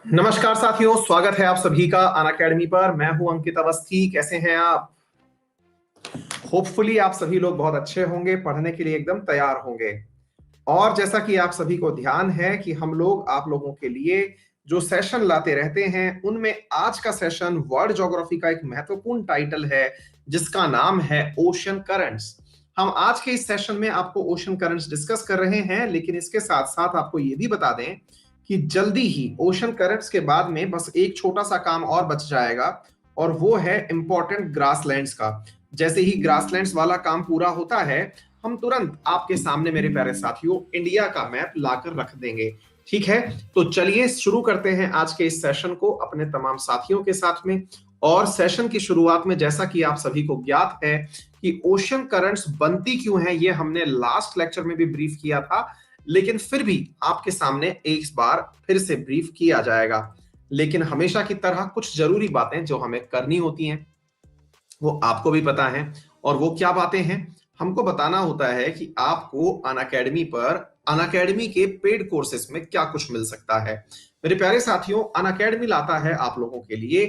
नमस्कार साथियों, स्वागत है आप सभी का अनअकैडमी पर। मैं हूं अंकित अवस्थी। कैसे हैं आप? होपफुली आप सभी लोग बहुत अच्छे होंगे, पढ़ने के लिए एकदम तैयार होंगे। और जैसा कि आप सभी को ध्यान है कि हम लोग आप लोगों के लिए जो सेशन लाते रहते हैं, उनमें आज का सेशन वर्ल्ड ज्योग्राफी का एक महत्वपूर्ण टाइटल है, जिसका नाम है ओशन करंट्स। हम आज के इस सेशन में आपको ओशन करंट्स डिस्कस कर रहे हैं, लेकिन इसके साथ साथ आपको यह भी बता दें कि जल्दी ही ओशन करंट्स के बाद में बस एक छोटा सा काम और बच जाएगा, और वो है इंपॉर्टेंट ग्रासलैंड्स का। जैसे ही ग्रासलैंड्स वाला काम पूरा होता है, हम तुरंत आपके सामने मेरे प्यारे साथियों इंडिया का मैप लाकर रख देंगे। ठीक है, तो चलिए शुरू करते हैं आज के इस सेशन को अपने तमाम साथियों के साथ में। और सेशन की शुरुआत में जैसा कि आप सभी को ज्ञात है कि ओशन करंट्स बनती क्यों हैं, ये हमने लास्ट लेक्चर में भी ब्रीफ किया था, लेकिन फिर भी आपके सामने एक बार फिर से ब्रीफ किया जाएगा। लेकिन हमेशा की तरह कुछ जरूरी बातें जो हमें करनी होती हैं, वो आपको भी पता है। और वो क्या बातें हैं? हमको बताना होता है कि आपको अनअकैडमी पर अनअकैडमी के पेड कोर्सेज में क्या कुछ मिल सकता है। मेरे प्यारे साथियों, अनअकैडमी लाता है आप लोगों के लिए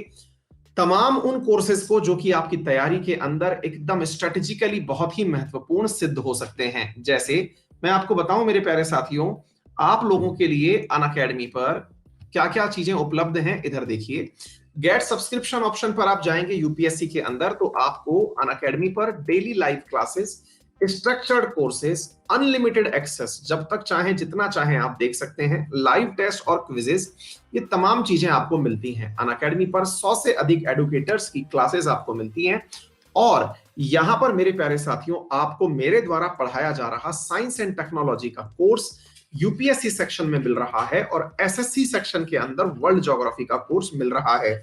तमाम उन कोर्सेज को जो कि आपकी तैयारी के अंदर एकदम स्ट्रेटेजिकली बहुत ही महत्वपूर्ण सिद्ध हो सकते हैं। जैसे मैं आपको बताऊं मेरे प्यारे साथियों, आप लोगों के लिए अनअकैडमी पर क्या क्या चीजें उपलब्ध हैं, इधर देखिए। गेट सब्सक्रिप्शन ऑप्शन पर आप जाएंगे यूपीएससी के अंदर, तो आपको अनअकैडमी पर daily live classes, structured courses, unlimited access, जब तक चाहें जितना चाहें आप देख सकते हैं, लाइव टेस्ट और क्विजेस, ये तमाम चीजें आपको मिलती हैं अनअकैडमी पर। 100 से अधिक एडुकेटर्स की क्लासेस आपको मिलती हैं। और यहां पर मेरे प्यारे साथियों, आपको मेरे द्वारा पढ़ाया जा रहा साइंस एंड टेक्नोलॉजी का कोर्स यूपीएससी सेक्शन में मिल रहा है, और एसएससी सेक्शन के अंदर वर्ल्ड ज्योग्राफी का कोर्स मिल रहा है।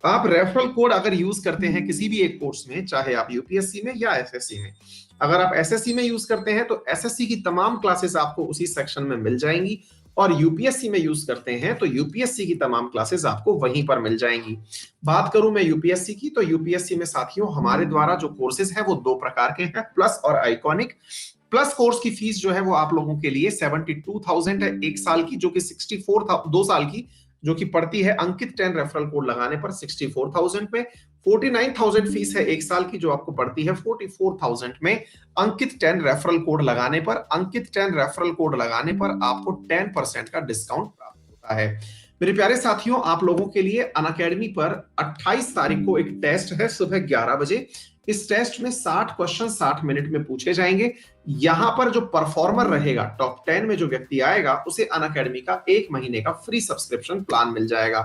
आप रेफरल कोड अगर यूज करते हैं किसी भी एक कोर्स में, चाहे आप यूपीएससी में या एसएससी में, अगर आप एसएससी में यूज करते हैं तो एसएससी की तमाम क्लासेस आपको उसी सेक्शन में मिल जाएंगी, और यूपीएससी में यूज करते हैं तो यूपीएससी की तमाम क्लासेस आपको वहीं पर मिल जाएंगी। बात करूं मैं यूपीएससी की, तो यूपीएससी में साथियों हमारे द्वारा जो कोर्सेज हैं वो दो प्रकार के हैं, प्लस और आइकॉनिक। प्लस कोर्स की फीस जो है वो आप लोगों के लिए 72,000 है एक साल की, जो कि 64 दो साल की, जो कि पड़ती है अंकित 10 रेफरल कोड लगाने पर 64,000 में। 49,000 फीस है एक साल की, जो आपको पड़ती है 44,000 में। अंकित 10 रेफरल कोड लगाने पर, अंकित 10 रेफरल कोड लगाने पर आपको 10% का डिस्काउंट प्राप्त होता है। मेरे प्यारे साथियों, आप लोगों के लिए अनअकैडमी पर 28 तारीख को एक टेस्ट है सुबह 11 बजे। इस टेस्ट में 60 क्वेश्चन 60 मिनट में पूछे जाएंगे। यहां पर जो परफॉर्मर रहेगा, टॉप 10 में जो व्यक्ति आएगा, उसे अनअकैडमी का एक महीने का फ्री सब्सक्रिप्शन प्लान मिल जाएगा।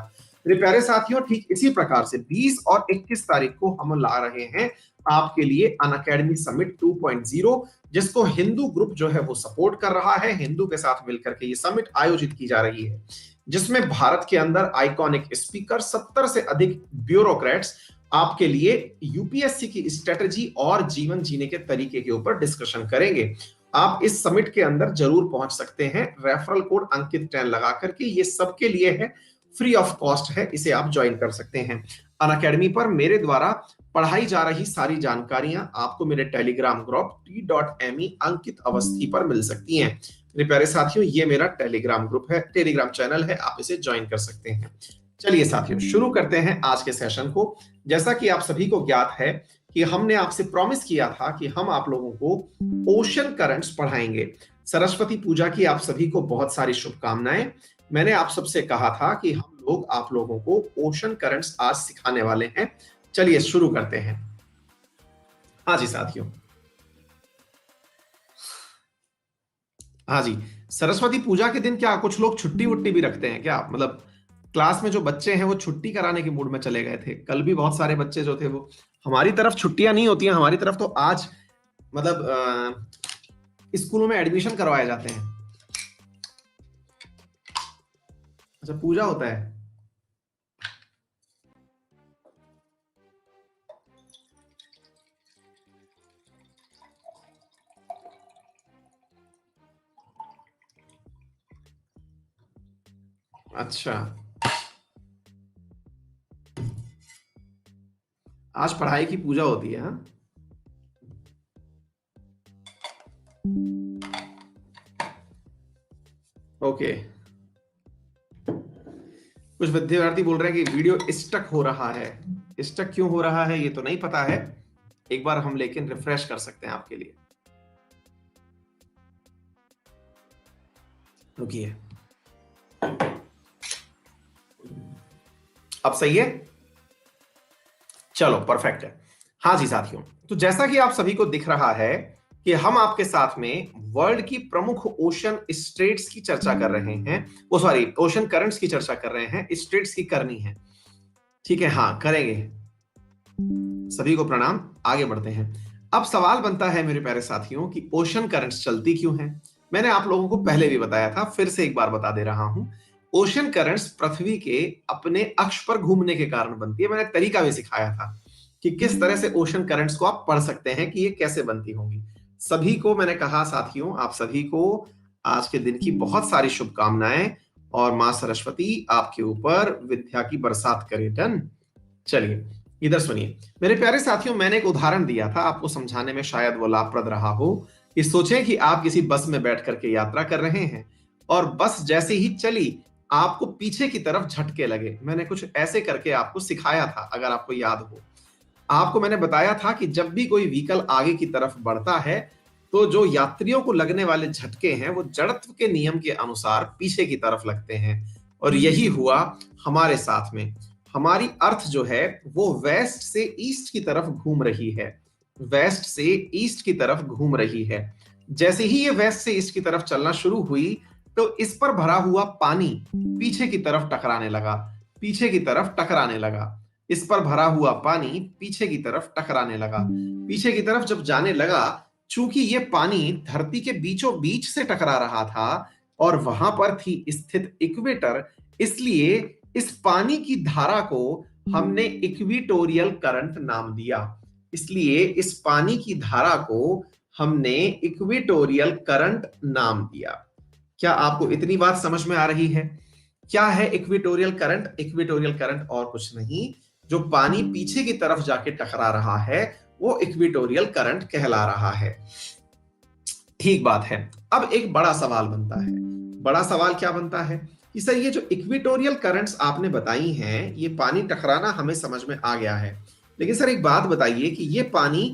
मेरे प्यारे साथियों, ठीक इसी प्रकार से 20 और 21 तारीख को हम ला रहे हैं आपके लिए अनअकैडमी समिट 2.0, जिसको हिंदू ग्रुप जो है वो सपोर्ट कर रहा है। हिंदू के साथ मिलकर के ये समिट आयोजित की जा रही है, जिसमें भारत के अंदर आइकॉनिक स्पीकर, 70 से अधिक ब्यूरोक्रेट्स आपके लिए यूपीएससी की स्ट्रेटजी और जीवन जीने के तरीके के ऊपर डिस्कशन करेंगे। आप इस समिट के अंदर जरूर पहुंच सकते हैं, रेफरल कोड अंकित 10 लगा करके। ये सबके लिए है, फ्री ऑफ कॉस्ट है, इसे आप ज्वाइन कर सकते हैं। अनअकैडमी पर मेरे द्वारा पढ़ाई जा रही सारी जानकारियां आपको मेरे टेलीग्राम ग्रुप t.me अंकित अवस्थी पर मिल सकती हैं। मेरे प्यारे साथियों, ये मेरा टेलीग्राम ग्रुप है, टेलीग्राम चैनल है, आप इसे ज्वाइन कर सकते हैं। चलिए साथियों, शुरू करते हैं आज के सेशन को। जैसा कि आप सभी को ज्ञात है कि हमने आपसे प्रॉमिस किया था कि हम आप लोगों को ओशन करंट्स पढ़ाएंगे। सरस्वती पूजा की आप सभी को बहुत सारी शुभकामनाएं। मैंने आप सबसे कहा था कि हम लोग आप लोगों को ओशन करंट्स आज सिखाने वाले हैं। चलिए शुरू करते हैं। हाँ जी साथियों, हाँ जी, सरस्वती पूजा के दिन क्या कुछ लोग छुट्टी वुट्टी भी रखते हैं क्या? मतलब क्लास में जो बच्चे हैं वो छुट्टी कराने के मूड में चले गए थे। कल भी बहुत सारे बच्चे जो थे वो, हमारी तरफ छुट्टियां नहीं होती हैं, हमारी तरफ तो आज मतलब स्कूलों में एडमिशन करवाए जाते हैं। अच्छा, पूजा होता है। अच्छा, आज पढ़ाई की पूजा होती है, हाँ? ओके। कुछ विद्यार्थी बोल रहे हैं कि वीडियो स्टक हो रहा है। स्टक क्यों हो रहा है ये तो नहीं पता है, एक बार हम लेकिन रिफ्रेश कर सकते हैं आपके लिए। रुकिए, अब सही है, चलो परफेक्ट है। हाँ जी साथियों, तो जैसा कि आप सभी को दिख रहा है कि हम आपके साथ में वर्ल्ड की प्रमुख ओशन स्ट्रेट्स की चर्चा कर रहे हैं, वो सॉरी ओशन करंट्स की चर्चा कर रहे हैं, स्ट्रेट्स की करनी है, ठीक है, हाँ करेंगे। सभी को प्रणाम, आगे बढ़ते हैं। अब सवाल बनता है मेरे प्यारे साथियों कि ओशन करंट्स चलती क्यों हैं। मैंने आप लोगों को पहले भी बताया था, फिर से एक बार बता दे रहा हूं। ओशन करंट्स पृथ्वी के अपने अक्ष पर घूमने के कारण बनती है। मैंने तरीका भी सिखाया था कि किस तरह से ओशन करंट्स को आप पढ़ सकते हैं कि ये कैसे बनती होंगी। सभी को मैंने कहा साथियों, आप सभी को आज के दिन की बहुत सारी शुभकामनाएं, और मां सरस्वती आपके ऊपर विद्या की बरसात करे। डन। चलिए इधर सुनिए मेरे प्यारे साथियों, मैंने एक उदाहरण दिया था आपको समझाने में, शायद वो लाभप्रद रहा हो। कि सोचें कि आप किसी बस में बैठ करके यात्रा कर रहे हैं और बस जैसे ही चली आपको पीछे की तरफ झटके लगे। मैंने कुछ ऐसे करके आपको सिखाया था, अगर आपको याद हो। आपको मैंने बताया था कि जब भी कोई व्हीकल आगे की तरफ बढ़ता है तो जो यात्रियों को लगने वाले झटके हैं वो जड़त्व के नियम के अनुसार पीछे की तरफ लगते हैं। और यही हुआ हमारे साथ में। हमारी अर्थ जो है वो वेस्ट से ईस्ट की तरफ घूम रही है, वेस्ट से ईस्ट की तरफ घूम रही है। जैसे ही ये वेस्ट से ईस्ट की तरफ चलना शुरू हुई तो इस पर भरा हुआ पानी पीछे की तरफ टकराने लगा, पीछे की तरफ टकराने लगा। इस पर भरा हुआ पानी पीछे की तरफ टकराने लगा, पीछे की तरफ जब जाने लगा, चूंकि ये पानी धरती के बीचों बीच से टकरा रहा था और वहां पर थी स्थित इक्वेटर, इसलिए इस पानी की धारा को हमने इक्विटोरियल करंट नाम दिया। इसलिए इस पानी की धारा को हमने इक्विटोरियल करंट नाम दिया। क्या आपको इतनी बात समझ में आ रही है? क्या है इक्विटोरियल करंट? इक्विटोरियल करंट और कुछ नहीं, जो पानी पीछे की तरफ जाके टकरा रहा है वो इक्विटोरियल करंट कहला रहा है। ठीक बात है। अब एक बड़ा सवाल बनता है। बड़ा सवाल क्या बनता है कि सर ये जो इक्विटोरियल करंट्स आपने बताई हैं, ये पानी टकराना हमें समझ में आ गया है, लेकिन सर एक बात बताइए कि ये पानी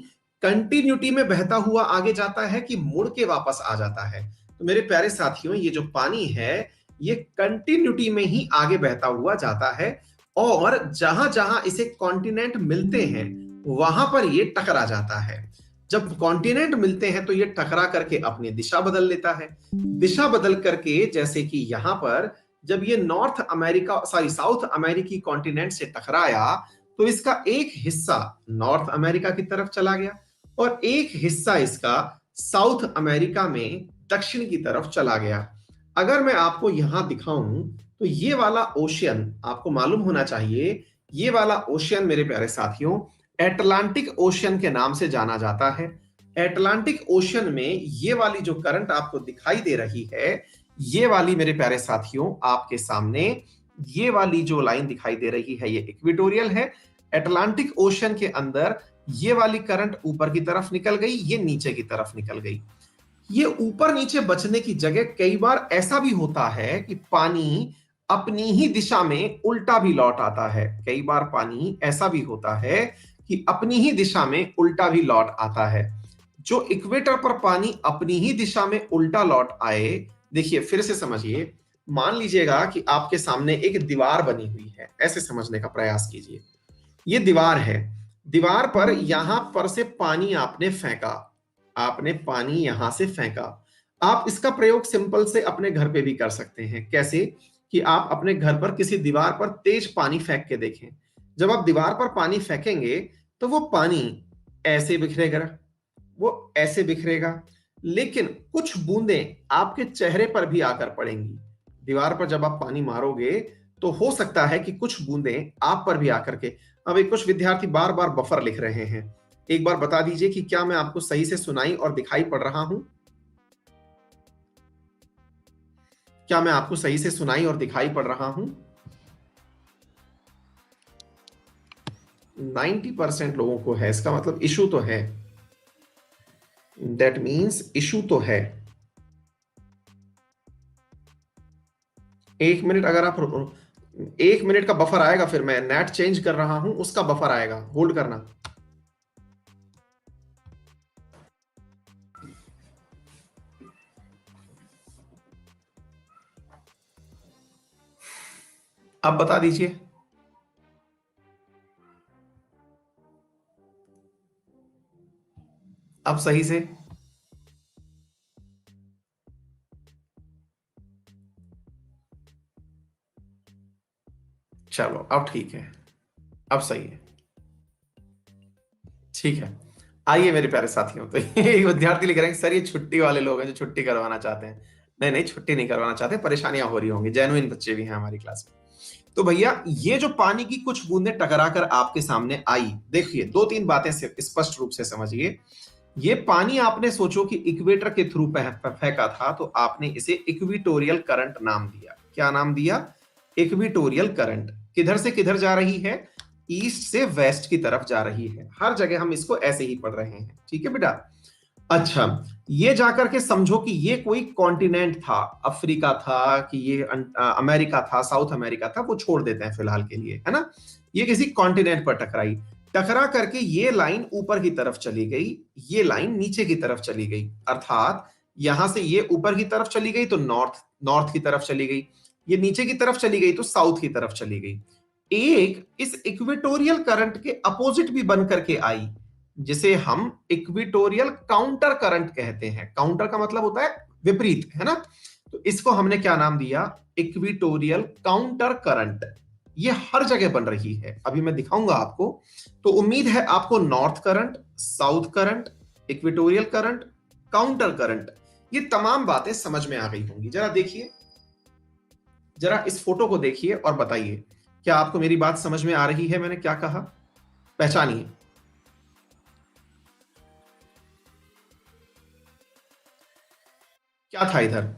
कंटिन्यूटी में बहता हुआ आगे जाता है कि मुड़ के वापस आ जाता है? तो मेरे प्यारे साथियों, ये जो पानी है ये कंटिन्यूटी में ही आगे बहता हुआ जाता है, और जहां जहां इसे कॉन्टिनेंट मिलते हैं वहां पर ये टकरा जाता है। जब कॉन्टिनेंट मिलते हैं तो ये टकरा करके अपनी दिशा बदल लेता है। दिशा बदल करके, जैसे कि यहां पर जब ये नॉर्थ अमेरिका सॉरी साउथ अमेरिकी कॉन्टिनेंट से टकराया तो इसका एक हिस्सा नॉर्थ अमेरिका की तरफ चला गया और एक हिस्सा इसका साउथ अमेरिका में दक्षिण की तरफ चला गया। अगर मैं आपको यहां दिखाऊं तो ये वाला ओशियन आपको मालूम होना चाहिए, ये वाला ओशियन मेरे प्यारे साथियों एटलांटिक ओशियन के नाम से जाना जाता है। एटलांटिक ओशियन में ये वाली जो करंट आपको दिखाई दे रही है, ये वाली मेरे प्यारे साथियों आपके सामने ये वाली जो लाइन दिखाई दे रही है ये इक्वेटोरियल है। एटलांटिक ओशियन के अंदर ये वाली करंट ऊपर की तरफ निकल गई, ये नीचे की तरफ निकल गई। ये ऊपर नीचे बचने की जगह कई बार ऐसा भी होता है कि पानी अपनी ही दिशा में उल्टा भी लौट आता है। कई बार पानी ऐसा भी होता है कि अपनी ही दिशा में उल्टा भी लौट आता है। जो इक्वेटर पर पानी अपनी ही दिशा में उल्टा लौट आए, देखिए फिर से समझिए, मान लीजिएगा कि आपके सामने एक दीवार बनी हुई है, ऐसे समझने का प्रयास कीजिए। ये दीवार है, दीवार पर यहां पर से पानी आपने फेंका, आपने पानी यहां से फेंका। आप इसका प्रयोग सिंपल से अपने घर पे भी कर सकते हैं। कैसे? कि आप अपने घर पर किसी दीवार पर तेज पानी फेंक के देखें। जब आप दीवार पर पानी फेंकेंगे तो वो पानी ऐसे बिखरेगा, वो ऐसे बिखरेगा, लेकिन कुछ बूंदें आपके चेहरे पर भी आकर पड़ेंगी। दीवार पर जब आप पानी मारोगे तो हो सकता है कि कुछ बूंदें आप पर भी आकर के। अब एक कुछ विद्यार्थी बार बार बफर लिख रहे हैं, एक बार बता दीजिए कि क्या मैं आपको सही से सुनाई और दिखाई पड़ रहा हूं? क्या मैं आपको सही से सुनाई और दिखाई पड़ रहा हूं? 90% लोगों को है, इसका मतलब इशू तो है। दैट मीन्स इशू तो है। एक मिनट, अगर आप 1 मिनट का बफर आएगा, फिर मैं नेट चेंज कर रहा हूं, उसका बफर आएगा, होल्ड करना। अब बता दीजिए। अब सही से। चलो अब ठीक है, अब सही है। ठीक है, आइए मेरे प्यारे साथियों। तो ये विद्यार्थी लिख रहे हैं सर ये छुट्टी वाले लोग हैं जो छुट्टी करवाना चाहते हैं। नहीं नहीं, छुट्टी नहीं करवाना चाहते, परेशानियां हो रही होंगी, जेन्युइन बच्चे भी हैं हमारी क्लास में। तो भैया ये जो पानी की कुछ बूंदें टकरा कर आपके सामने आई, देखिए दो तीन बातें स्पष्ट रूप से समझिए। ये पानी आपने सोचो कि इक्वेटर के थ्रू फेंका था, तो आपने इसे इक्विटोरियल करंट नाम दिया। क्या नाम दिया? Equatorial current. किधर से किधर जा रही है? ईस्ट से वेस्ट की तरफ जा रही है। हर जगह हम इसको ऐसे ही पढ़ रहे हैं, ठीक है बेटा। अच्छा, ये जाकर के समझो कि ये कोई कॉन्टिनेंट था, अफ्रीका था कि ये अमेरिका था, साउथ अमेरिका था, वो छोड़ देते हैं फिलहाल के लिए, है ना। ये किसी कॉन्टिनेंट पर टकराई, टकरा करके ये लाइन ऊपर की तरफ चली गई, ये लाइन नीचे की तरफ चली गई, अर्थात यहां से ये ऊपर की तरफ चली गई तो नॉर्थ नॉर्थ की तरफ चली गई, ये नीचे की तरफ चली गई तो साउथ की तरफ चली गई। एक इस इक्वेटोरियल करंट के अपोजिट भी बन करके आई, जिसे हम इक्वेटोरियल काउंटर करंट कहते हैं। काउंटर का मतलब होता है विपरीत, है ना। तो इसको हमने क्या नाम दिया? Equatorial counter current. ये हर जगह बन रही है, अभी मैं दिखाऊंगा आपको। तो उम्मीद है आपको north current, south current, equatorial current, counter current, ये तमाम बातें समझ में आ गई होंगी। जरा देखिए, जरा इस फोटो को देखिए और बताइए, क्या आपको मेरी बात समझ में आ रही है? मैंने क्या कहा, पहचानिए। क्या था इधर?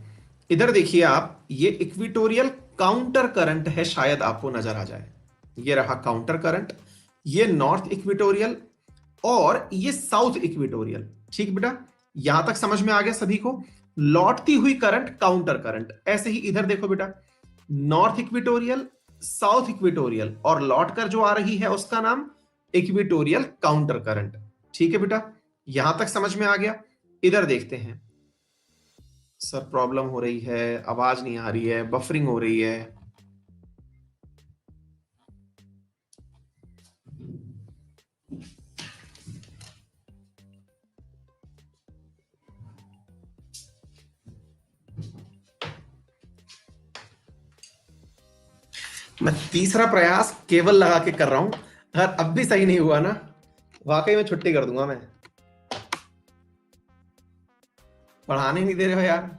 इधर देखिए आप, ये इक्विटोरियल काउंटर करंट है, शायद आपको नजर आ जाए। ये रहा काउंटर करंट, ये नॉर्थ इक्विटोरियल और ये साउथ इक्विटोरियल। ठीक बेटा, यहां तक समझ में आ गया सभी को? लौटती हुई करंट काउंटर करंट। ऐसे ही इधर देखो बेटा, नॉर्थ इक्विटोरियल, साउथ इक्विटोरियल, और लौटकर जो आ रही है उसका नाम इक्विटोरियल काउंटर करंट। ठीक है बेटा, यहां तक समझ में आ गया। इधर देखते हैं। सर प्रॉब्लम हो रही है, आवाज नहीं आ रही है, बफरिंग हो रही है। मैं तीसरा प्रयास केवल लगा के कर रहा हूं, अगर अब भी सही नहीं हुआ ना, वाकई में छुट्टी कर दूंगा मैं। पढ़ाने नहीं दे रहे हो यार।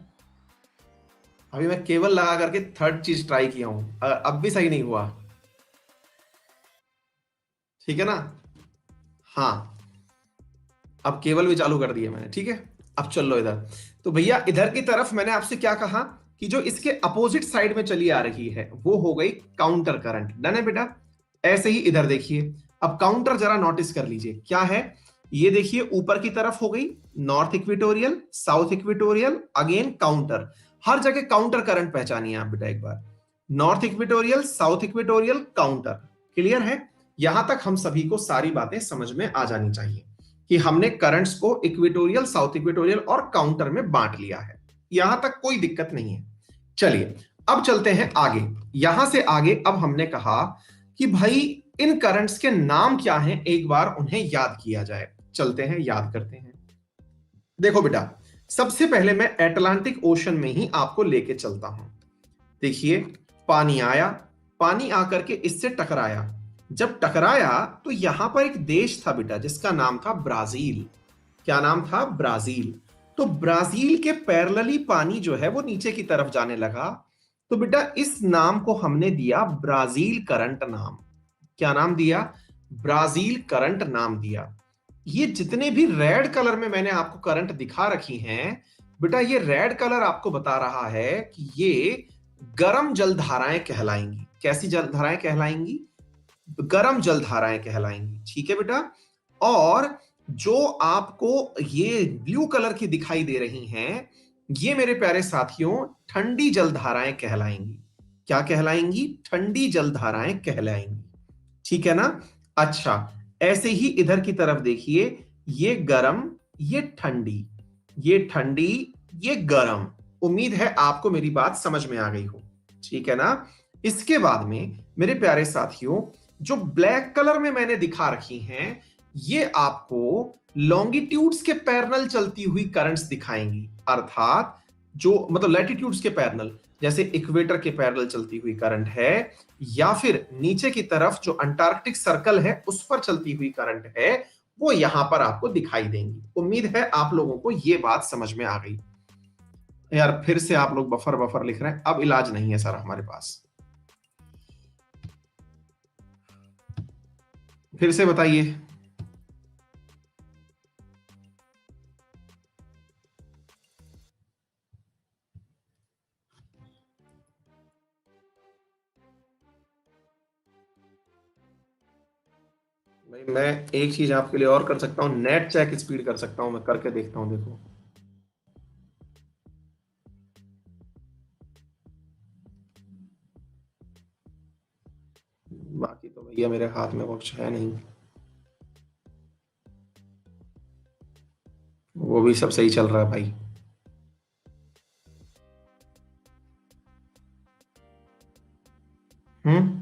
अभी मैं केवल लगा करके थर्ड चीज ट्राई किया हूं, अगर अब भी सही नहीं हुआ, ठीक है ना। हाँ, अब केवल भी चालू कर दिया मैंने, ठीक है। अब चल लो इधर। तो भैया इधर की तरफ मैंने आपसे क्या कहा कि जो इसके अपोजिट साइड में चली आ रही है वो हो गई काउंटर करंट। डन है बेटा। ऐसे ही इधर देखिए, अब काउंटर जरा नोटिस कर लीजिए क्या है। ये देखिए ऊपर की तरफ हो गई north equatorial, south equatorial, again counter. हर जगह काउंटर करंट पहचानिए आप बेटा एक बार। North equatorial, south equatorial, counter. Clear है? यहां तक हम सभी को सारी बातें समझ में आ जानी चाहिए कि हमने करंट्स को इक्वेटोरियल, साउथ इक्वेटोरियल और काउंटर में बांट लिया है। यहां तक कोई दिक्कत नहीं है। चलिए अब चलते हैं आगे। यहां से आगे अब हमने कहा कि भाई इन करंट्स के नाम क्या हैं, एक बार उन्हें याद किया जाए। चलते हैं, याद करते हैं। देखो बेटा, सबसे पहले मैं अटलांटिक ओशन में ही आपको लेके चलता हूं। देखिए, पानी आया, पानी आकर के इससे टकराया। जब टकराया तो यहां पर एक देश था बेटा जिसका नाम था ब्राजील। क्या नाम था? ब्राजील। तो ब्राजील के पैरेलली पानी जो है वो नीचे की तरफ जाने लगा। तो बेटा इस नाम को हमने दिया ब्राजील करंट नाम। क्या नाम दिया? ब्राजील करंट नाम दिया। ये जितने भी रेड कलर में मैंने आपको करंट दिखा रखी हैं बेटा, ये रेड कलर आपको बता रहा है कि ये गर्म जलधाराएं कहलाएंगी। कैसी जलधाराएं कहलाएंगी? गर्म जलधाराएं कहलाएंगी। ठीक है बेटा। और जो आपको ये ब्लू कलर की दिखाई दे रही हैं, ये मेरे प्यारे साथियों ठंडी जलधाराएं कहलाएंगी। क्या कहलाएंगी? ठंडी जलधाराएं कहलाएंगी। ठीक है ना? अच्छा, ऐसे ही इधर की तरफ देखिए, ये गर्म, ये ठंडी, ये ठंडी, ये गर्म। उम्मीद है आपको मेरी बात समझ में आ गई हो। ठीक है ना? इसके बाद में मेरे प्यारे साथियों, जो ब्लैक कलर में मैंने दिखा रखी हैं, ये आपको लॉन्गिट्यूड्स के पैरेलल चलती हुई करंट्स दिखाएंगी। अर्थात जो मतलब लैटिट्यूड्स के पैरेलल, जैसे इक्वेटर के पैरेलल चलती हुई करंट है, या फिर नीचे की तरफ जो अंटार्कटिक सर्कल है उस पर चलती हुई करंट है, वो यहां पर आपको दिखाई देंगी। उम्मीद है आप लोगों को ये बात समझ में आ गई। यार फिर से आप लोग बफर बफर लिख रहे हैं, अब इलाज नहीं है सर हमारे पास। फिर से बताइए। भाई मैं एक चीज आपके लिए और कर सकता हूँ, नेट चेक स्पीड कर सकता हूँ, मैं करके देखता हूँ, देखो। बाकी तो भैया मेरे हाथ में कुछ है नहीं, वो भी सब सही चल रहा है भाई। हम्म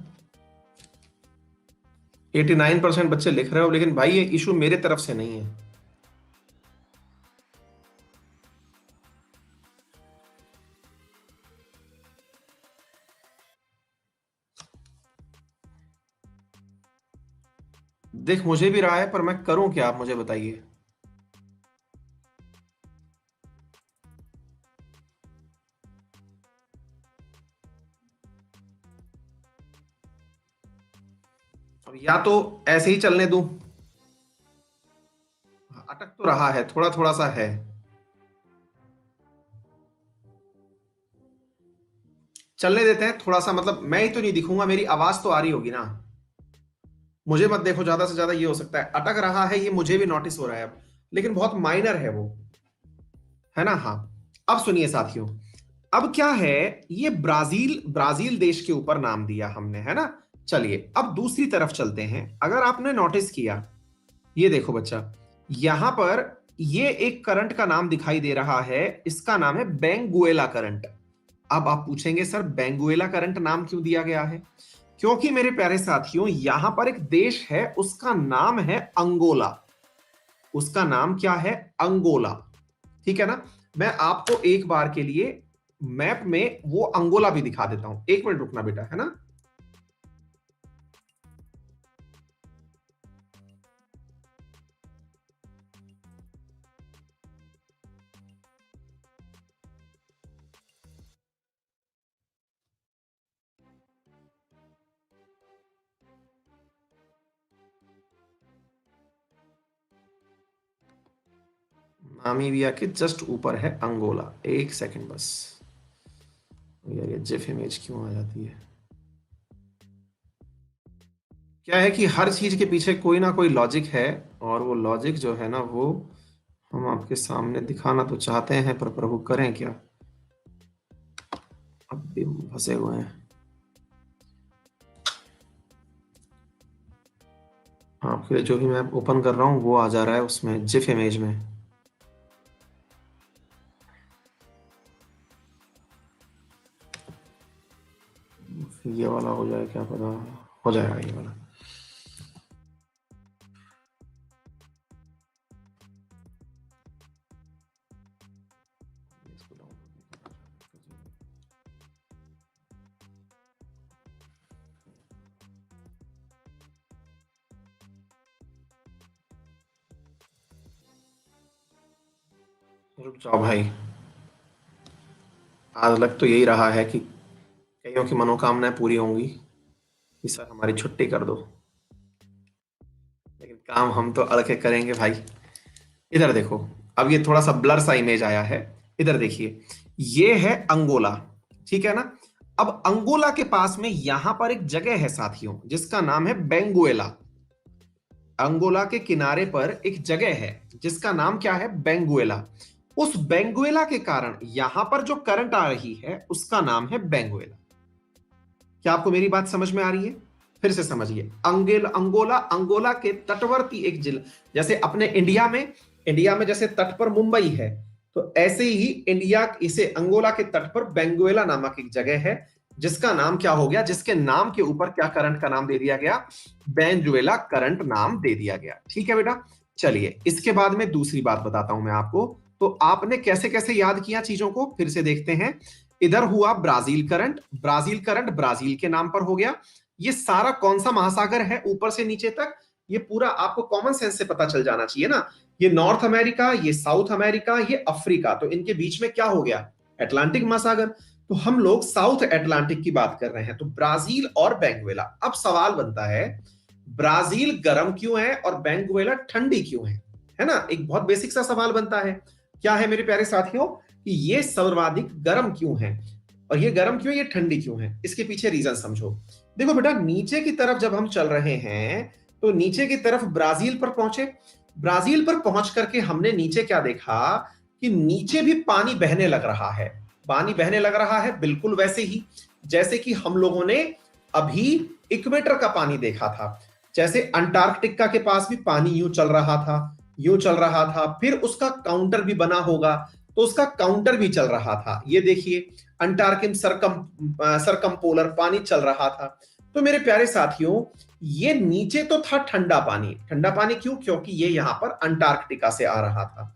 89% बच्चे लिख रहे हो, लेकिन भाई ये इशू मेरे तरफ से नहीं है। देख मुझे भी रहा है, पर मैं करूं क्या, आप मुझे बताइए। अब या तो ऐसे ही चलने दूं, अटक तो रहा है, थोड़ा थोड़ा सा है। चलने देते हैं थोड़ा सा, मतलब मैं ही तो नहीं दिखूंगा, मेरी आवाज तो आ रही होगी ना। मुझे मत देखो, ज्यादा से ज्यादा ये हो सकता है अटक रहा है, ये मुझे भी नोटिस हो रहा है अब, लेकिन बहुत माइनर है वो, है ना? हाँ। अब सुनिए साथियों, अब क्या है, ये ब्राजील, ब्राजील देश के ऊपर नाम दिया हमने, है ना? चलिए अब दूसरी तरफ चलते हैं। अगर आपने नोटिस किया, ये देखो बच्चा, यहां पर ये एक करंट का नाम दिखाई दे रहा है, इसका नाम है बेंगुएला करंट। अब आप पूछेंगे सर बेंगुएला करंट नाम क्यों दिया गया है? क्योंकि मेरे प्यारे साथियों, यहां पर एक देश है, उसका नाम है अंगोला। उसका नाम क्या है? अंगोला। ठीक है ना? मैं आपको एक बार के लिए मैप में वो अंगोला भी दिखा देता हूं, एक मिनट रुकना बेटा, है ना? नामीबिया के जस्ट ऊपर है अंगोला। एक सेकंड बस। यार ये जिफ इमेज क्यों आ जाती है? क्या है कि हर चीज के पीछे कोई ना कोई लॉजिक है, और वो लॉजिक जो है ना, वो हम आपके सामने दिखाना तो चाहते हैं, पर प्रभु करें क्या, अब भी फंसे हुए हैं। आपके लिए जो भी मैं ओपन कर रहा हूँ वो आ जा रहा है उसमें, जिफ इमेज में। ये वाला हो जाए क्या पता, हो जाएगा ये वाला। रुक जाओ भाई, आज लग तो यही रहा है कि कईयों की मनोकामनाएं पूरी होंगी कि सर हमारी छुट्टी कर दो, लेकिन काम हम तो अड़ के करेंगे भाई। इधर देखो, अब ये थोड़ा सा ब्लर सा इमेज आया है, इधर देखिए, ये है अंगोला। ठीक है ना? अब अंगोला के पास में यहां पर एक जगह है साथियों, जिसका नाम है बेंगुएला। अंगोला के किनारे पर एक जगह है जिसका नाम क्या है? बेंगुएला। उस बेंगुएला के कारण यहां पर जो करंट आ रही है उसका नाम है बेंगुएला। क्या आपको मेरी बात समझ में आ रही है? फिर से समझिए, अंगोला के तटवर्ती एक जिला, जैसे अपने इंडिया में जैसे तट पर मुंबई है, तो ऐसे ही इसे अंगोला के तट पर बेंगुएला नामक एक जगह है, जिसका नाम क्या हो गया, जिसके नाम के ऊपर क्या करंट का नाम दे दिया गया, बेंजुएला करंट नाम दे दिया गया। ठीक है बेटा, चलिए इसके बाद में दूसरी बात बताता हूं मैं आपको। तो आपने कैसे कैसे याद किया चीजों को, फिर से देखते हैं। इधर हुआ ब्राजील करंट ब्राजील के नाम पर हो गया। ये सारा कौन सा महासागर है ऊपर से नीचे तक, ये पूरा आपको कॉमन सेंस से पता चल जाना चाहिए ना। ये नॉर्थ अमेरिका, ये साउथ अमेरिका, ये अफ्रीका, तो इनके बीच में क्या हो गया, अटलांटिक महासागर। तो हम लोग साउथ अटलांटिक की बात कर रहे हैं, तो ब्राजील और बेंगुएला। अब सवाल बनता है, ब्राजील गर्म क्यों है और बेंगुएला ठंडी क्यों है ना। एक बहुत बेसिक सा सवाल बनता है, क्या है मेरे प्यारे साथियों, कि ये सर्वाधिक गर्म क्यों है और ये गर्म क्यों, ये ठंडी क्यों है, इसके पीछे रीजन समझो। देखो बेटा, नीचे की तरफ जब हम चल रहे हैं, तो नीचे की तरफ ब्राजील पर पहुंचे। ब्राजील पर पहुंच करके हमने नीचे क्या देखा, कि नीचे भी पानी बहने लग रहा है। पानी बहने लग रहा है बिल्कुल वैसे ही जैसे कि हम लोगों ने अभी इक्वेटर का पानी देखा था। जैसे अंटार्कटिका के पास भी पानी यूं चल रहा था, यूं चल रहा था, फिर उसका काउंटर भी बना होगा, तो उसका काउंटर भी चल रहा था। ये देखिए, अंटार्कटिक सरकमपोलर पानी चल रहा था। तो मेरे प्यारे साथियों, ये नीचे तो था ठंडा पानी क्यों, क्योंकि ये यहां पर अंटार्कटिका से आ रहा था।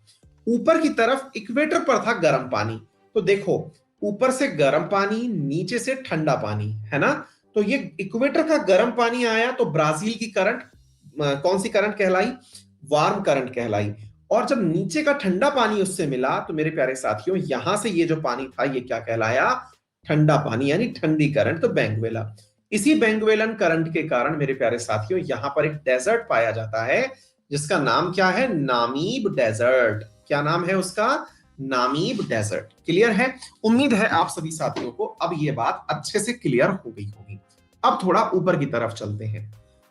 ऊपर की तरफ इक्वेटर पर था गर्म पानी। तो देखो, ऊपर से गर्म पानी, नीचे से ठंडा पानी, है ना। तो ये इक्वेटर का गर्म पानी आया, तो ब्राजील की करंट कौन सी करंट कहलाई, वार्म करंट कहलाई। और जब नीचे का ठंडा पानी उससे मिला, तो मेरे प्यारे साथियों, यहां से ये जो पानी था, ये क्या कहलाया, ठंडा पानी, यानी ठंडी करंट, तो बेंगुएला। इसी बेंगुएलन करंट के कारण मेरे प्यारे साथियों, यहां पर एक डेजर्ट पाया जाता है, जिसका नाम क्या है, नामीब डेजर्ट। क्या नाम है उसका, नामीब डेजर्ट। क्लियर है? उम्मीद है आप सभी साथियों को अब ये बात अच्छे से क्लियर हो गई होगी। अब थोड़ा ऊपर की तरफ चलते हैं।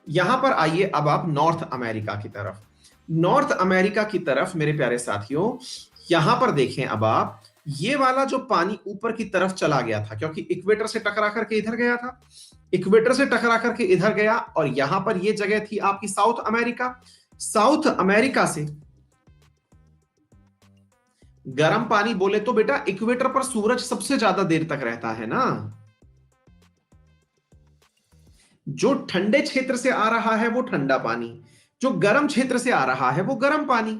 यहां पर आइए अब आप नॉर्थ अमेरिका की तरफ। नॉर्थ अमेरिका की तरफ मेरे प्यारे साथियों, यहां पर देखें अब आप, ये वाला जो पानी ऊपर की तरफ चला गया था, क्योंकि इक्वेटर से टकरा करके इधर गया था, इक्वेटर से टकरा करके इधर गया, और यहां पर ये जगह थी आपकी साउथ अमेरिका। साउथ अमेरिका से गर्म पानी बोले तो बेटा, इक्वेटर पर सूरज सबसे ज्यादा देर तक रहता है ना। जो ठंडे क्षेत्र से आ रहा है वो ठंडा पानी, जो गर्म क्षेत्र से आ रहा है वो गर्म पानी।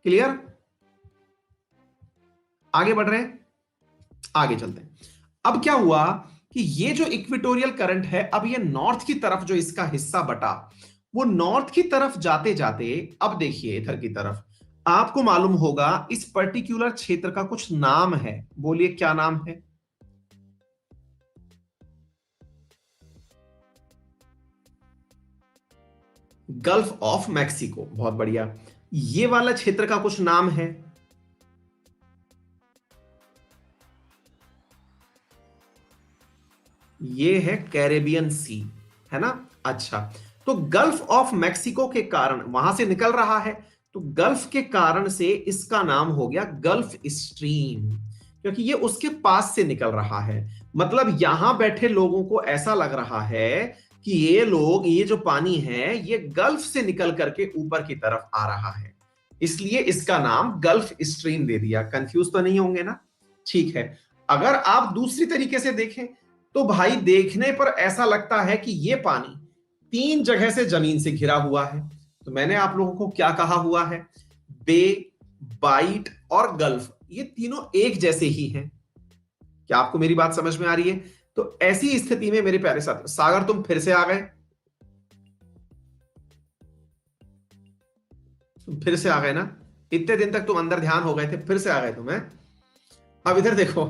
क्लियर? आगे बढ़ रहे हैं, आगे चलते हैं। अब क्या हुआ कि ये जो इक्वेटोरियल करंट है, अब ये नॉर्थ की तरफ जो इसका हिस्सा बटा, वो नॉर्थ की तरफ जाते जाते, अब देखिए इधर की तरफ, आपको मालूम होगा इस पर्टिकुलर क्षेत्र का कुछ नाम है। बोलिए क्या नाम है? Gulf of Mexico. बहुत बढ़िया। ये वाला क्षेत्र का कुछ नाम है, ये है कैरेबियन सी, है ना। अच्छा, तो गल्फ ऑफ मैक्सिको के कारण वहां से निकल रहा है, तो गल्फ के कारण से इसका नाम हो गया गल्फ स्ट्रीम, क्योंकि ये उसके पास से निकल रहा है। मतलब यहां बैठे लोगों को ऐसा लग रहा है कि ये लोग, ये जो पानी है, ये गल्फ से निकल करके ऊपर की तरफ आ रहा है, इसलिए इसका नाम गल्फ स्ट्रीम दे दिया। कंफ्यूज तो नहीं होंगे ना? ठीक है। अगर आप दूसरी तरीके से देखें, तो भाई देखने पर ऐसा लगता है कि ये पानी 3 जगह से जमीन से घिरा हुआ है। तो मैंने आप लोगों को क्या कहा हुआ है, बे, बाइट और गल्फ, ये तीनों एक जैसे ही हैं। क्या आपको मेरी बात समझ में आ रही है? तो ऐसी स्थिति में मेरे प्यारे साथ, सागर तुम फिर से आ गए, तुम फिर से आ गए ना। इतने दिन तक तुम अंदर ध्यान हो गए थे, फिर से आ गए तुम, हैं? अब इधर देखो,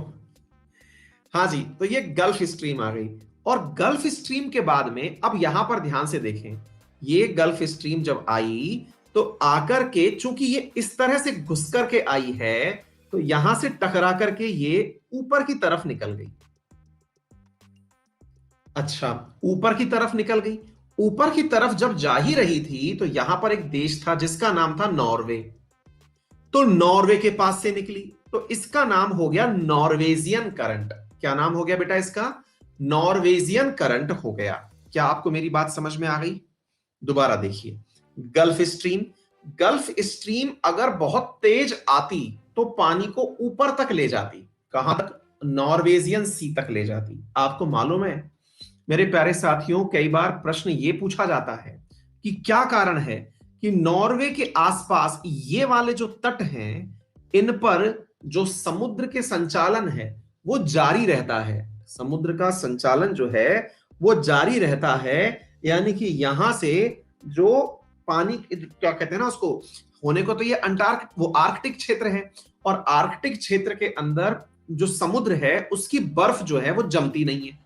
हाँ जी, तो ये गल्फ स्ट्रीम आ गई। और गल्फ स्ट्रीम के बाद में अब यहां पर ध्यान से देखें, ये गल्फ स्ट्रीम जब आई, तो आकर के, चूंकि ये इस तरह से घुस करके आई है, तो यहां से टकरा करके ये ऊपर की तरफ निकल गई। अच्छा, ऊपर की तरफ निकल गई। ऊपर की तरफ जब जा ही रही थी, तो यहां पर एक देश था जिसका नाम था नॉर्वे। तो नॉर्वे के पास से निकली, तो इसका नाम हो गया नॉर्वेजियन करंट। क्या नाम हो गया बेटा इसका? नॉर्वेजियन करंट हो गया। क्या आपको मेरी बात समझ में आ गई? दोबारा देखिए, गल्फ स्ट्रीम, गल्फ स्ट्रीम अगर बहुत तेज आती तो पानी को ऊपर तक ले जाती। कहां तक? नॉर्वेजियन सी तक ले जाती। आपको मालूम है मेरे प्यारे साथियों, कई बार प्रश्न ये पूछा जाता है कि क्या कारण है कि नॉर्वे के आसपास ये वाले जो तट हैं इन पर जो समुद्र के संचालन है वो जारी रहता है। समुद्र का संचालन जो है वो जारी रहता है, यानी कि यहां से जो पानी क्या कहते हैं ना उसको, होने को तो ये वो आर्कटिक क्षेत्र है, और आर्कटिक क्षेत्र के अंदर जो समुद्र है उसकी बर्फ जो है वो जमती नहीं है।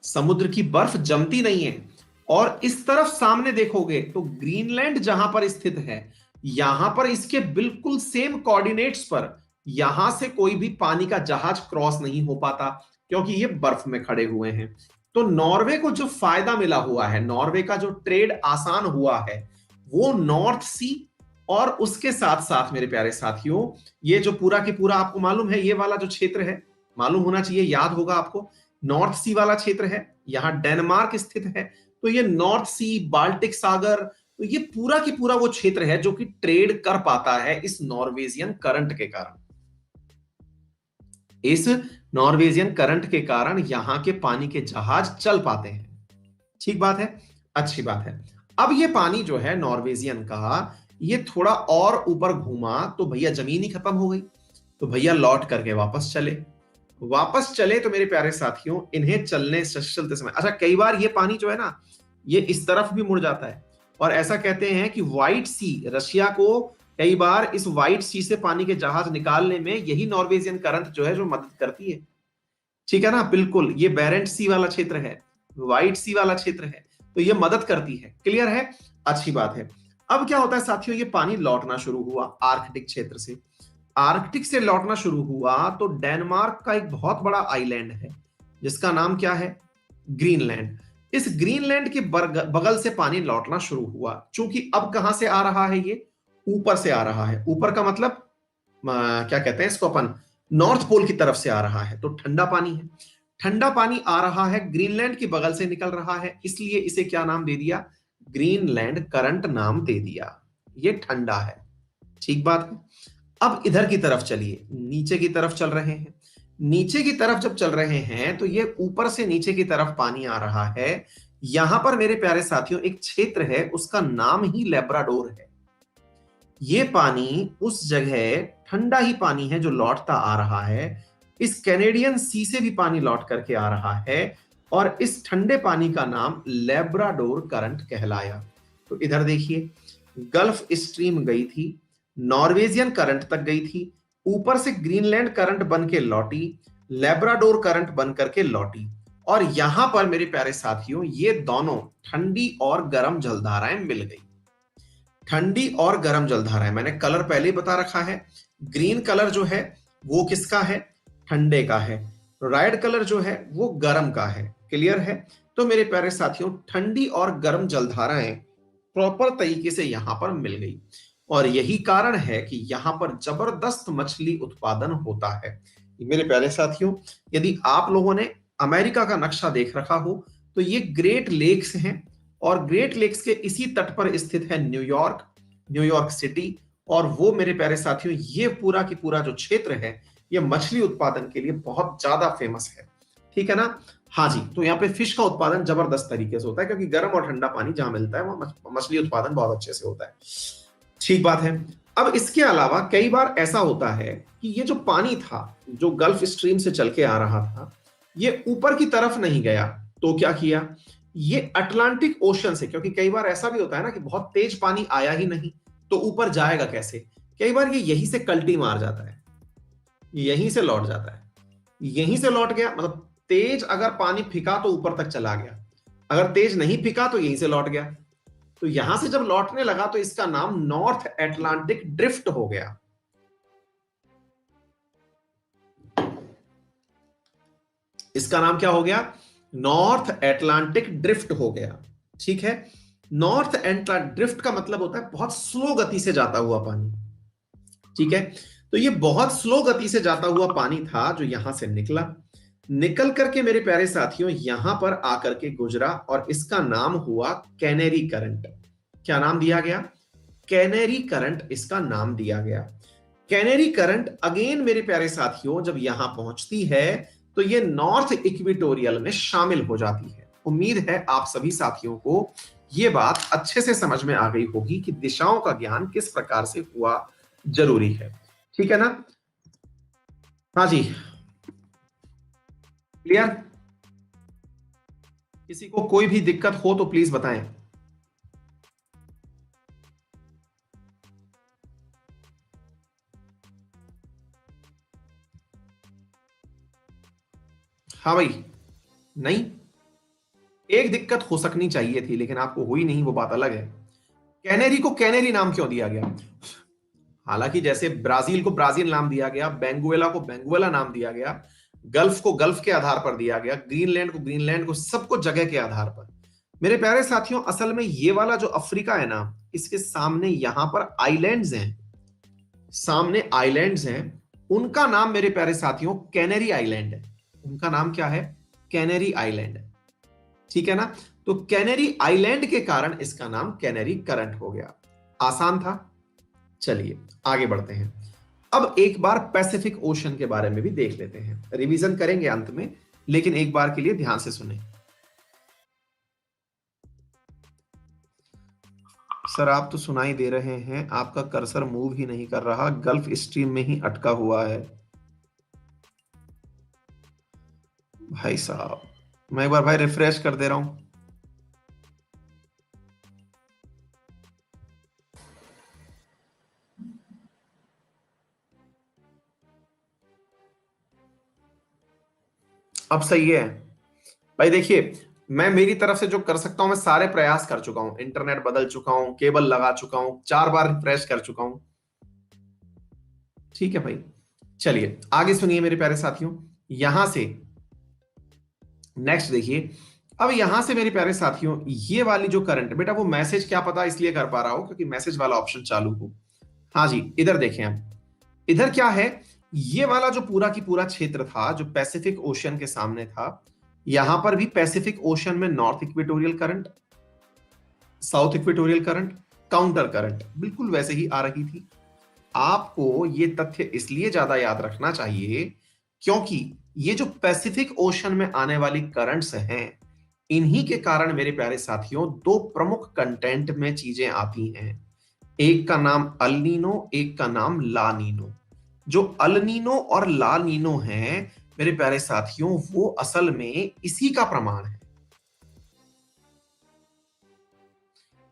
समुद्र की बर्फ जमती नहीं है। और इस तरफ सामने देखोगे तो ग्रीनलैंड जहां पर स्थित है, यहां पर इसके बिल्कुल सेम कोऑर्डिनेट्स पर यहां से कोई भी पानी का जहाज क्रॉस नहीं हो पाता, क्योंकि ये बर्फ में खड़े हुए हैं। तो नॉर्वे को जो फायदा मिला हुआ है, नॉर्वे का जो ट्रेड आसान हुआ है, वो नॉर्थ सी और उसके साथ साथ मेरे प्यारे साथियों, ये जो पूरा की पूरा आपको मालूम है, ये वाला जो क्षेत्र है, मालूम होना चाहिए, याद होगा आपको, नॉर्थ सी वाला क्षेत्र है, यहां डेनमार्क स्थित है। तो ये नॉर्थ सी, बाल्टिक सागर, तो ये पूरा की पूरा वो क्षेत्र है जो कि ट्रेड कर पाता है इस नॉर्वेजियन करंट के कारण। इस नॉर्वेजियन करंट के कारण यहां के पानी के जहाज चल पाते हैं। ठीक बात है, अच्छी बात है। अब ये पानी जो है नॉर्वेजियन का, ये थोड़ा और ऊपर घूमा तो भैया जमीन ही खत्म हो गई। तो भैया लौट करके वापस चले तो मेरे प्यारे साथियों, इन्हें चलते समय, अच्छा कई बार ये पानी जो है ना ये इस तरफ भी मुड़ जाता है, और ऐसा कहते हैं कि व्हाइट सी, रशिया को कई बार इस व्हाइट सी से पानी के जहाज निकालने में यही नॉर्वेजियन करंट जो है जो मदद करती है। ठीक है ना, बिल्कुल ये बेरेंट सी वाला क्षेत्र है, व्हाइट सी वाला क्षेत्र है, तो ये मदद करती है। क्लियर है, अच्छी बात है। अब क्या होता है साथियों, ये पानी लौटना शुरू हुआ आर्कटिक क्षेत्र से। आर्कटिक से लौटना शुरू हुआ तो डेनमार्क का एक बहुत बड़ा आइलैंड है जिसका नाम क्या है? ग्रीनलैंड। इस ग्रीनलैंड के बगल से पानी लौटना शुरू हुआ। चूंकि अब कहां से आ रहा है? ये ऊपर से आ रहा है। ऊपर का मतलब क्या कहते हैं इसको अपन, नॉर्थ पोल की तरफ से आ रहा है, तो ठंडा पानी है। ठंडा पानी आ रहा है, ग्रीनलैंड के बगल से निकल रहा है, इसलिए इसे क्या नाम दे दिया? ग्रीनलैंड करंट नाम दे दिया। ये ठंडा है। ठीक बात है। अब इधर की तरफ चलिए, नीचे की तरफ चल रहे हैं। नीचे की तरफ जब चल रहे हैं तो ये ऊपर से नीचे की तरफ पानी आ रहा है। यहां पर मेरे प्यारे साथियों एक क्षेत्र है, उसका नाम ही लेब्राडोर है। ये पानी उस जगह ठंडा ही पानी है जो लौटता आ रहा है। इस कैनेडियन सी से भी पानी लौट करके आ रहा है, और इस ठंडे पानी का नाम लेब्राडोर करंट कहलाया। तो इधर देखिए, गल्फ स्ट्रीम गई थी, नॉर्वेजियन करंट तक गई थी, ऊपर से ग्रीनलैंड करंट बन के लौटी, लेब्राडोर करंट बन करके लौटी, और यहां पर मेरे प्यारे साथियों ये दोनों ठंडी और गर्म जलधाराएं मिल गई। ठंडी और गर्म जलधाराएं, मैंने कलर पहले ही बता रखा है। ग्रीन कलर जो है वो किसका है? ठंडे का है। रेड कलर जो है वो गर्म का है। क्लियर है? तो मेरे प्यारे साथियों ठंडी और गर्म जलधाराएं प्रॉपर तरीके से यहां पर मिल गई, और यही कारण है कि यहां पर जबरदस्त मछली उत्पादन होता है। मेरे प्यारे साथियों, यदि आप लोगों ने अमेरिका का नक्शा देख रखा हो तो ये ग्रेट लेक्स हैं, और ग्रेट लेक्स के इसी तट पर स्थित है न्यूयॉर्क सिटी। और वो मेरे प्यारे साथियों ये पूरा की पूरा जो क्षेत्र है ये मछली उत्पादन के लिए बहुत ज्यादा फेमस है। ठीक है ना? हाँ जी, तो यहाँ पे फिश का उत्पादन जबरदस्त तरीके से होता है, क्योंकि गर्म और ठंडा पानी जहां मिलता है वहां मछली उत्पादन बहुत अच्छे से होता है। ठीक बात है। अब इसके अलावा कई बार ऐसा होता है कि ये जो पानी था जो गल्फ स्ट्रीम से चल के आ रहा था, ये ऊपर की तरफ नहीं गया, तो क्या किया? ये अटलांटिक ओशन से, क्योंकि कई बार ऐसा भी होता है ना कि बहुत तेज पानी आया ही नहीं तो ऊपर जाएगा कैसे, कई बार ये यहीं से कल्टी मार जाता है, यहीं से लौट जाता है। यहीं से लौट गया मतलब तेज अगर पानी फिका तो ऊपर तक चला गया, अगर तेज नहीं फिका तो यहीं से लौट गया। तो यहां से जब लौटने लगा तो इसका नाम नॉर्थ एटलांटिक ड्रिफ्ट हो गया। इसका नाम क्या हो गया? नॉर्थ एटलांटिक ड्रिफ्ट हो गया। ठीक है, नॉर्थ एटलांटिक ड्रिफ्ट का मतलब होता है बहुत स्लो गति से जाता हुआ पानी। ठीक है, तो ये बहुत स्लो गति से जाता हुआ पानी था जो यहां से निकला, निकल करके मेरे प्यारे साथियों यहां पर आकर के गुजरा और इसका नाम हुआ कैनेरी करंट। क्या नाम दिया गया? कैनेरी करंट इसका नाम दिया गया। कैनेरी करंट अगेन मेरे प्यारे साथियों जब यहां पहुंचती है तो ये नॉर्थ इक्वेटोरियल में शामिल हो जाती है। उम्मीद है आप सभी साथियों को ये बात अच्छे से समझ में आ गई होगी कि दिशाओं का ज्ञान किस प्रकार से हुआ जरूरी है। ठीक है ना? हाँ जी, क्लियर? किसी को कोई भी दिक्कत हो तो प्लीज बताएं। हाँ भाई, नहीं, एक दिक्कत हो सकनी चाहिए थी लेकिन आपको हुई नहीं, वो बात अलग है। कैनेरी को कैनेरी नाम क्यों दिया गया? हालांकि जैसे ब्राजील को ब्राजील नाम दिया गया, बेंगुएला को बेंगुएला नाम दिया गया, गल्फ को गल्फ के आधार पर दिया गया, ग्रीनलैंड को ग्रीनलैंड को, सबको जगह के आधार पर। मेरे प्यारे साथियों असल में ये वाला जो अफ्रीका है ना, इसके सामने यहां पर आइलैंड्स हैं, सामने आइलैंड्स हैं, उनका नाम मेरे प्यारे साथियों कैनेरी आइलैंड है। उनका नाम क्या है? Canary island. ठीक है ना? तो कैनेरी आइलैंड के कारण इसका नाम कैनेरी करंट हो गया। आसान था? चलिए आगे बढ़ते हैं। अब एक बार पैसिफिक ओशन के बारे में भी देख लेते हैं, रिवीजन करेंगे अंत में, लेकिन एक बार के लिए ध्यान से सुने। सर आप तो सुनाई दे रहे हैं, आपका कर्सर मूव ही नहीं कर रहा, गल्फ स्ट्रीम में ही अटका हुआ है। भाई साहब मैं एक बार भाई रिफ्रेश कर दे रहा हूं। अब सही है भाई? देखिए मैं मेरी तरफ से जो कर सकता हूं मैं सारे प्रयास कर चुका हूं, इंटरनेट बदल चुका हूं, केबल लगा चुका हूं, 4 बार रिफ्रेश कर चुका हूं। ठीक है भाई, चलिए आगे सुनिए मेरे प्यारे साथियों। यहां से नेक्स्ट देखिए, अब यहां से मेरे प्यारे साथियों ये वाली जो करंट, बेटा वो मैसेज क्या पता इसलिए कर पा रहा हूं क्योंकि मैसेज वाला ऑप्शन चालू हो। हाँ जी, इधर देखें आप, इधर क्या है, ये वाला जो पूरा की पूरा क्षेत्र था जो पैसिफिक ओशन के सामने था, यहां पर भी पैसिफिक ओशन में north equatorial current, south equatorial current, counter current बिल्कुल वैसे ही आ रही थी। आपको ये तथ्य इसलिए ज्यादा याद रखना चाहिए क्योंकि ये जो पैसिफिक ओशन में आने वाली करंट्स हैं, इन्हीं के कारण मेरे प्यारे साथियों दो प्रमुख कंटेंट में चीजें आती हैं। एक का नाम अल नीनो, एक का नाम ला नीनो। जो अल नीनो और ला नीनो हैं मेरे प्यारे साथियों, वो असल में इसी का प्रमाण है।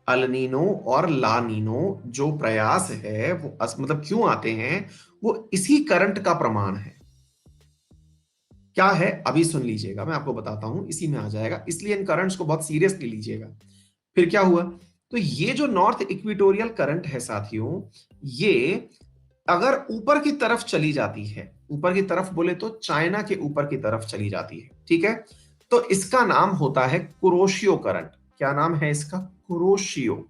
अल नीनो और ला नीनो जो प्रयास है वो मतलब क्यों आते हैं, वो इसी करंट का प्रमाण है। क्या है अभी सुन लीजिएगा, मैं आपको बताता हूं, इसी में आ जाएगा, इसलिए इन करंट्स को बहुत सीरियसली लीजिएगा। फिर क्या हुआ, तो ये जो नॉर्थ इक्वेटोरियल करंट है साथियों, ये अगर ऊपर की तरफ चली जाती है, ऊपर की तरफ बोले तो चाइना के ऊपर की तरफ चली जाती है, ठीक है, तो इसका नाम होता है कुरोशियो करंट। क्या नाम है इसका? कुरोशियो।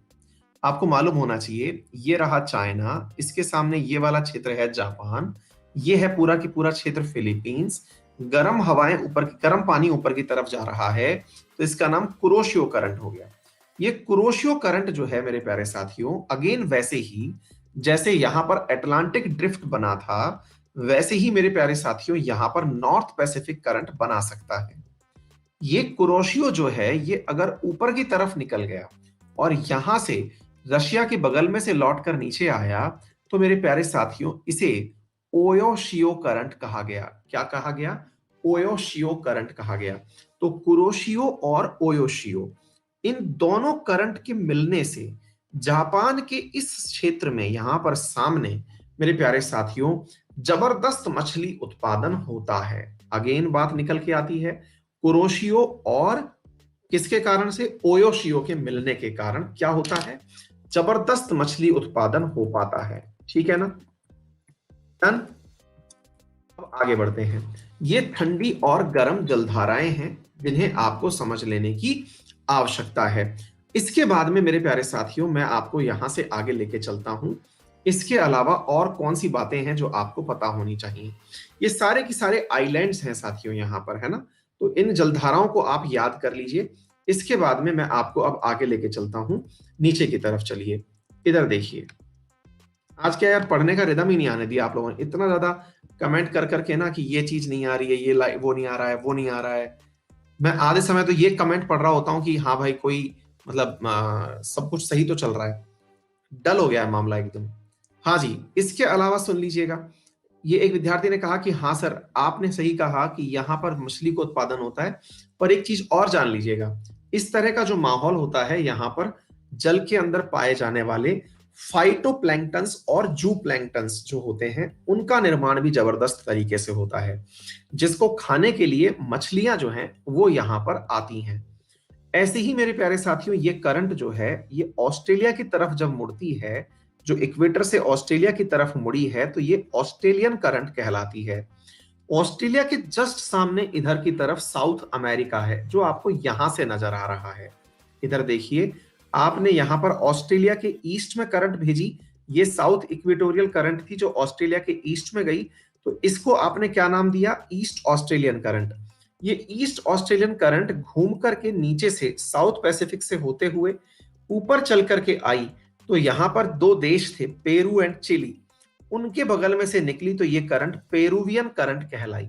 आपको मालूम होना चाहिए, ये रहा चाइना, इसके सामने ये वाला क्षेत्र है जापान, ये है पूरा की पूरा क्षेत्र फिलीपींस, गर्म हवाएं ऊपर की, गर्म पानी ऊपर की तरफ जा रहा है, तो इसका नाम कुरोशियो करंट हो गया। ये कुरोशियो करंट जो है मेरे प्यारे साथियों, अगेन वैसे ही जैसे यहां पर अटलांटिक ड्रिफ्ट बना था, वैसे ही मेरे प्यारे साथियों यहां पर नॉर्थ पैसिफिक करंट बना सकता है। ये कुरोशियो जो है ये अगर ऊपर की तरफ निकल गया और यहां से रशिया के बगल में से लौटकर नीचे आया, तो मेरे प्यारे साथियों इसे ओयोशियो करंट कहा गया। क्या कहा गया? ओयोशियो करंट कहा गया। तो कुरोशियो और ओयोशियो, इन दोनों करंट के मिलने से जापान के इस क्षेत्र में यहां पर सामने मेरे प्यारे साथियों जबरदस्त मछली उत्पादन होता है। अगेन बात निकल के आती है, कुरोशियो और किसके कारण से? ओयोशियो के मिलने के कारण क्या होता है? जबरदस्त मछली उत्पादन हो पाता है। ठीक है ना? डन? अब आगे बढ़ते हैं। ये ठंडी और गर्म जलधाराएं हैं जिन्हें आपको समझ लेने की आवश्यकता है। इसके बाद में मेरे प्यारे साथियों मैं आपको यहां से आगे लेके चलता हूं। इसके अलावा और कौन सी बातें हैं जो आपको पता होनी चाहिए? ये सारे के सारे आइलैंड्स हैं साथियों यहाँ पर, है ना? तो इन जलधाराओं को आप याद कर लीजिए। इसके बाद में मैं आपको अब आगे लेके चलता हूँ, नीचे की तरफ चलिए। इधर देखिए। आज क्या यार, पढ़ने का रिदम ही नहीं आने दिया आप लोगों ने। इतना ज़्यादा कमेंट कर करके ना कि ये चीज़ नहीं आ रही है, वो नहीं आ रहा है, वो नहीं आ रहा है। मैं आधे समय तो ये कमेंट पढ़ रहा होता हूँ कि हाँ भाई, कोई मतलब सब कुछ सही तो चल रहा है। डल हो गया है मामला एकदम। हाँ जी, इसके अलावा सुन लीजिएगा, ये एक विद्यार्थी ने कहा कि हाँ सर, आपने सही कहा कि यहाँ पर मछली का उत्पादन होता है, पर एक चीज और जान लीजिएगा, इस तरह का जो माहौल होता है यहाँ पर, जल के अंदर पाए जाने वाले फाइटोप्लैंक्टन्स और जूप्लैंक्टन्स जो होते हैं, उनका निर्माण भी जबरदस्त तरीके से होता है, जिसको खाने के लिए मछलियां जो हैं वो यहाँ पर आती हैं। ऐसे ही मेरे प्यारे साथियों, ये करंट जो है, ये ऑस्ट्रेलिया की तरफ जब मुड़ती है, जो इक्वेटर से ऑस्ट्रेलिया की तरफ मुड़ी है, तो ये ऑस्ट्रेलियन करंट कहलाती है। ऑस्ट्रेलिया के जस्ट सामने इधर की तरफ साउथ अमेरिका है, जो आपको यहां से नजर आ रहा है। इधर देखिए, आपने यहां पर ऑस्ट्रेलिया के ईस्ट में करंट भेजी, ये साउथ इक्वेटोरियल करंट थी जो ऑस्ट्रेलिया के ईस्ट में गई, तो इसको आपने क्या नाम दिया? East Australian current. ये ईस्ट ऑस्ट्रेलियन करंट घूम करके नीचे से साउथ पैसिफिक से होते हुए ऊपर चल करके आई, तो यहां पर दो देश थे, पेरू एंड चिली, उनके बगल में से निकली, तो ये करंट पेरुवियन करंट कहलाई।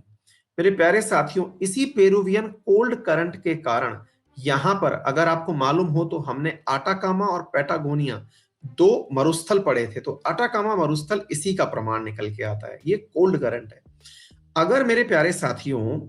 मेरे प्यारे साथियों, इसी पेरुवियन कोल्ड करंट के कारण यहां पर, अगर आपको मालूम हो तो, हमने आटाकामा और पैटागोनिया दो मरुस्थल पढ़े थे, तो आटाकामा मरुस्थल इसी का प्रमाण निकल के आता है। ये कोल्ड करंट है। अगर मेरे प्यारे साथियों,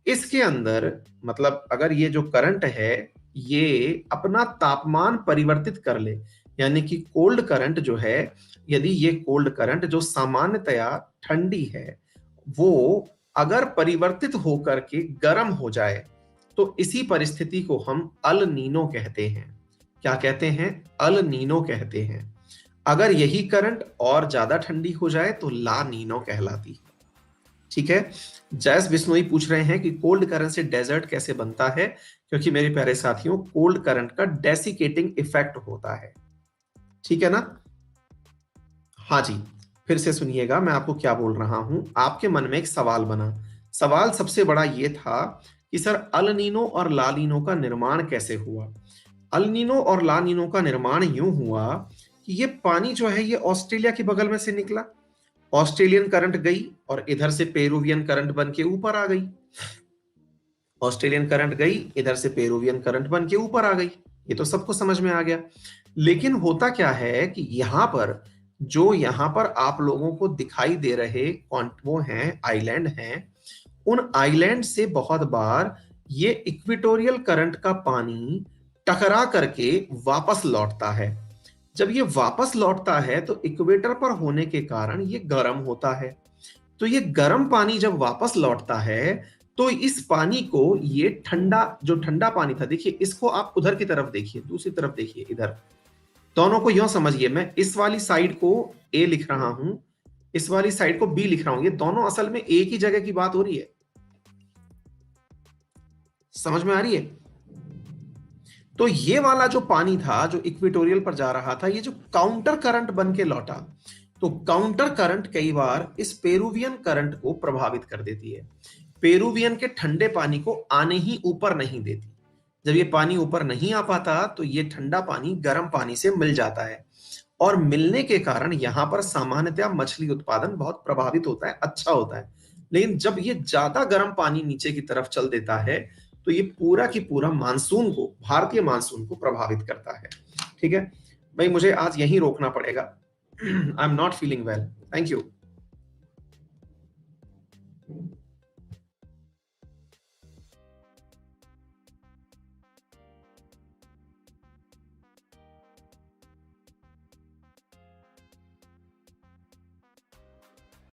इसके अंदर मतलब अगर ये जो करंट है ये अपना तापमान परिवर्तित कर ले, यानी कि कोल्ड करंट जो है, यदि ये कोल्ड करंट जो सामान्यतया ठंडी है, वो अगर परिवर्तित होकर के गर्म हो जाए, तो इसी परिस्थिति को हम अल नीनो कहते हैं। क्या कहते हैं? अल नीनो कहते हैं। अगर यही करंट और ज्यादा ठंडी हो जाए तो ला नीनो कहलाती है। ठीक है। जैस बिश्नोई पूछ रहे हैं कि कोल्ड करंट से डेजर्ट कैसे बनता है, क्योंकि मेरे प्यारे साथियों, कोल्ड करंट का डेसिकेटिंग इफेक्ट होता है। ठीक है ना? हाँ जी, फिर से सुनिएगा, मैं आपको क्या बोल रहा हूं। आपके मन में एक सवाल बना। सवाल सबसे बड़ा ये था कि सर, अल नीनो और ला नीनो का निर्माण कैसे हुआ? अल नीनो और ला नीनो का निर्माण यूं हुआ कि ये पानी जो है, ये ऑस्ट्रेलिया के बगल में से निकला, ऑस्ट्रेलियन करंट गई और इधर से पेरुवियन करंट बन के ऊपर आ गई। ऑस्ट्रेलियन करंट गई, इधर से पेरुवियन करंट बन के ऊपर आ गई। ये तो सबको समझ में आ गया। लेकिन होता क्या है कि यहां पर आप लोगों को दिखाई दे रहे वो हैं, आइलैंड हैं, उन आइलैंड से बहुत बार ये इक्वेटोरियल करंट का पानी टकरा करके वापस लौटता है। जब ये वापस लौटता है तो इक्वेटर पर होने के कारण ये गर्म होता है। तो ये गर्म पानी जब वापस लौटता है, तो इस पानी को ये ठंडा, जो ठंडा पानी था, देखिए इसको आप उधर की तरफ देखिए, दूसरी तरफ देखिए, इधर दोनों को यूं समझिए, मैं इस वाली साइड को ए लिख रहा हूं, इस वाली साइड को बी लिख रहा हूं, ये दोनों असल में एक ही जगह की बात हो रही है। समझ में आ रही है? तो ये वाला जो पानी था जो इक्वेटोरियल पर जा रहा था, ये जो काउंटर करंट बन के लौटा, तो काउंटर करंट कई बार इस पेरुवियन करंट को प्रभावित कर देती है। पेरुवियन के ठंडे पानी को आने ही ऊपर नहीं देती। जब ये पानी ऊपर नहीं आ पाता, तो ये ठंडा पानी गर्म पानी से मिल जाता है, और मिलने के कारण यहां पर सामान्यतया मछली उत्पादन बहुत प्रभावित होता है, अच्छा होता है। लेकिन जब ये ज्यादा गर्म पानी नीचे की तरफ चल देता है, तो ये पूरा की पूरा मानसून को, भारतीय मानसून को प्रभावित करता है। ठीक है भाई, मुझे आज यहीं रोकना पड़ेगा। I am not feeling well. Thank you.